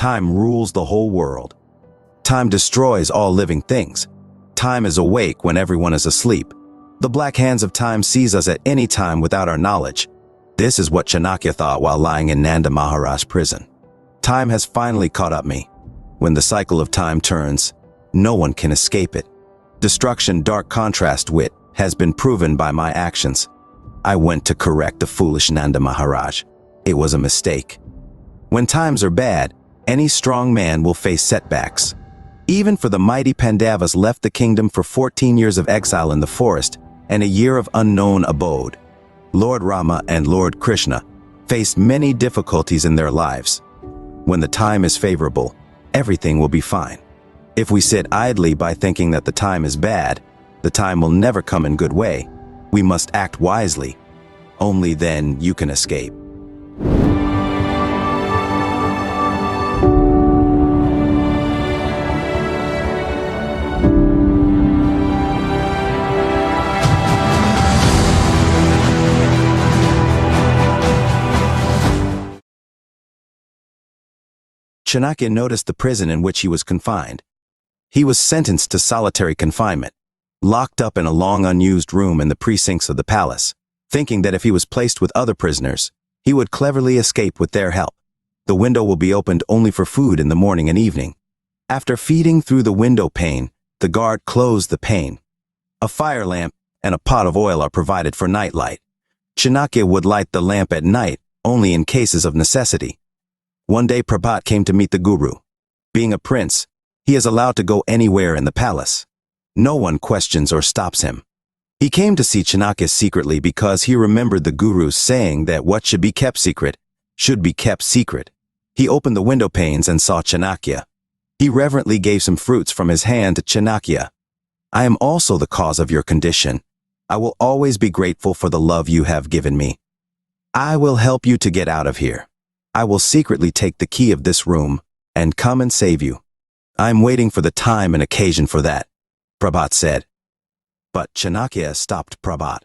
time rules the whole world. Time destroys all living things. Time is awake when everyone is asleep. The black hands of time seize us at any time without our knowledge. This is what Chanakya thought while lying in Nanda Maharaj's prison. Time has finally caught up me. When the cycle of time turns, no one can escape it. Destruction, dark contrast wit, has been proven by my actions. I went to correct the foolish Nanda Maharaj. It was a mistake. When times are bad, any strong man will face setbacks. Even for the mighty Pandavas left the kingdom for 14 years of exile in the forest and a year of unknown abode. Lord Rama and Lord Krishna faced many difficulties in their lives. When the time is favorable, everything will be fine. If we sit idly by thinking that the time is bad, the time will never come in good way. We must act wisely. Only then you can escape. Chanakya noticed the prison in which he was confined. He was sentenced to solitary confinement, locked up in a long unused room in the precincts of the palace, thinking that if he was placed with other prisoners, he would cleverly escape with their help. The window will be opened only for food in the morning and evening. After feeding through the window pane, the guard closed the pane. A fire lamp and a pot of oil are provided for nightlight. Chanakya would light the lamp at night only in cases of necessity. One day Prabhat came to meet the guru. Being a prince, he is allowed to go anywhere in the palace. No one questions or stops him. He came to see Chanakya secretly because he remembered the guru's saying that what should be kept secret should be kept secret. He opened the window panes and saw Chanakya. He reverently gave some fruits from his hand to Chanakya. I am also the cause of your condition. I will always be grateful for the love you have given me. I will help you to get out of here. I will secretly take the key of this room and come and save you. I am waiting for the time and occasion for that, Prabhat said. But Chanakya stopped Prabhat.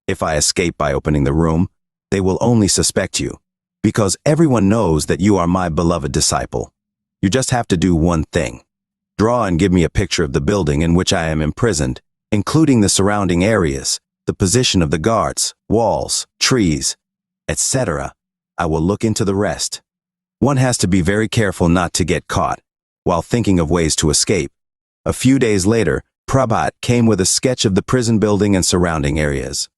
If I escape by opening the room, they will only suspect you, because everyone knows that you are my beloved disciple. You just have to do one thing. Draw and give me a picture of the building in which I am imprisoned, including the surrounding areas, the position of the guards, walls, trees, etc. I will look into the rest. One has to be very careful not to get caught while thinking of ways to escape. A few days later, Prabhat came with a sketch of the prison building and surrounding areas.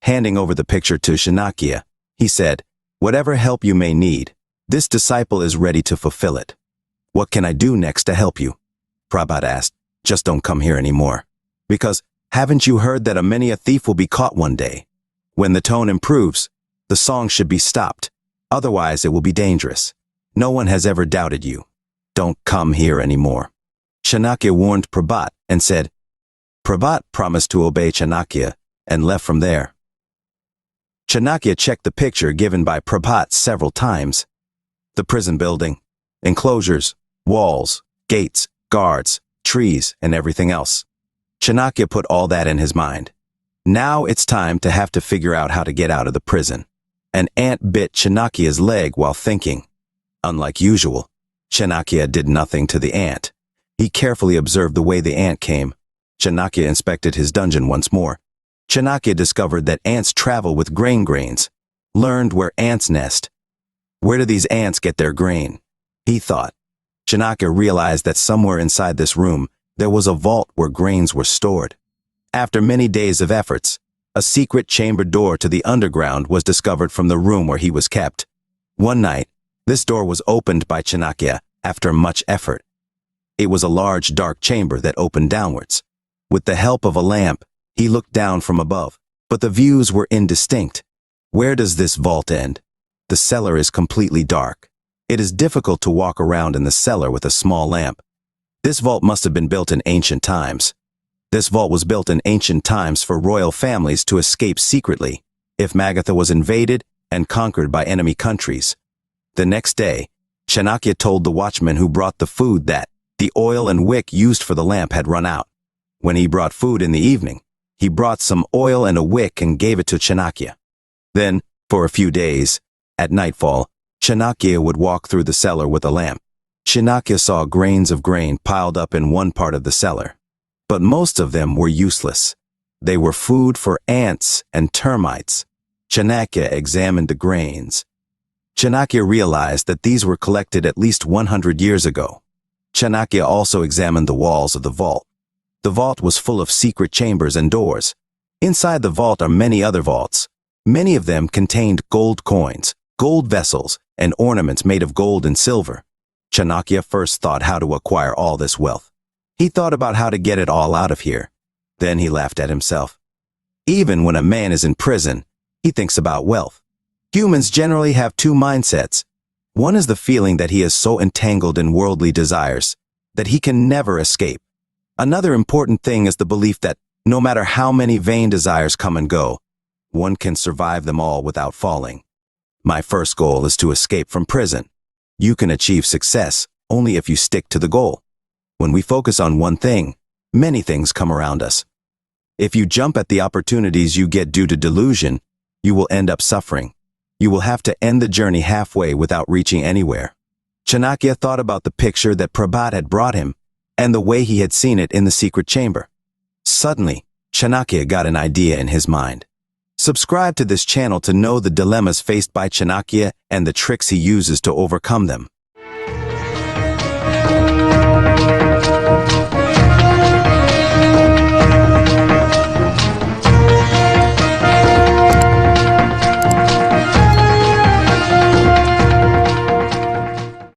Handing over the picture to Chanakya, he said, "Whatever help you may need, this disciple is ready to fulfill it." "What can I do next to help you?" Prabhat asked. "Just don't come here anymore. Because haven't you heard that many a thief will be caught one day? When the tone improves, the song should be stopped. Otherwise, it will be dangerous. No one has ever doubted you. Don't come here anymore." Chanakya warned Prabhat and said, Prabhat promised to obey Chanakya and left from there. Chanakya checked the picture given by Prabhat several times. The prison building, enclosures, walls, gates, guards, trees, and everything else. Chanakya put all that in his mind. Now it's time to have to figure out how to get out of the prison. An ant bit Chanakya's leg while thinking. Unlike usual, Chanakya did nothing to the ant. He carefully observed the way the ant came. Chanakya inspected his dungeon once more. Chanakya discovered that ants travel with grains, learned where ants nest. Where do these ants get their grain? He thought. Chanakya realized that somewhere inside this room, there was a vault where grains were stored. After many days of efforts, a secret chamber door to the underground was discovered from the room where he was kept. One night, this door was opened by Chanakya after much effort. It was a large dark chamber that opened downwards. With the help of a lamp, he looked down from above, but the views were indistinct. Where does this vault end? The cellar is completely dark. It is difficult to walk around in the cellar with a small lamp. This vault must have been built in ancient times. This vault was built in ancient times for royal families to escape secretly if Magadha was invaded and conquered by enemy countries. The next day, Chanakya told the watchman who brought the food that the oil and wick used for the lamp had run out. When he brought food in the evening, he brought some oil and a wick and gave it to Chanakya. Then, for a few days, at nightfall, Chanakya would walk through the cellar with a lamp. Chanakya saw grains of grain piled up in one part of the cellar. But most of them were useless. They were food for ants and termites. Chanakya examined the grains. Chanakya realized that these were collected at least 100 years ago. Chanakya also examined the walls of the vault. The vault was full of secret chambers and doors. Inside the vault are many other vaults. Many of them contained gold coins, gold vessels, and ornaments made of gold and silver. Chanakya first thought how to acquire all this wealth. He thought about how to get it all out of here. Then he laughed at himself. Even when a man is in prison, he thinks about wealth. Humans generally have two mindsets. One is the feeling that he is so entangled in worldly desires that he can never escape. Another important thing is the belief that no matter how many vain desires come and go, one can survive them all without falling. My first goal is to escape from prison. You can achieve success only if you stick to the goal. When we focus on one thing, many things come around us. If you jump at the opportunities you get due to delusion, you will end up suffering. You will have to end the journey halfway without reaching anywhere. Chanakya thought about the picture that Prabhat had brought him and the way he had seen it in the secret chamber. Suddenly, Chanakya got an idea in his mind. Subscribe to this channel to know the dilemmas faced by Chanakya and the tricks he uses to overcome them.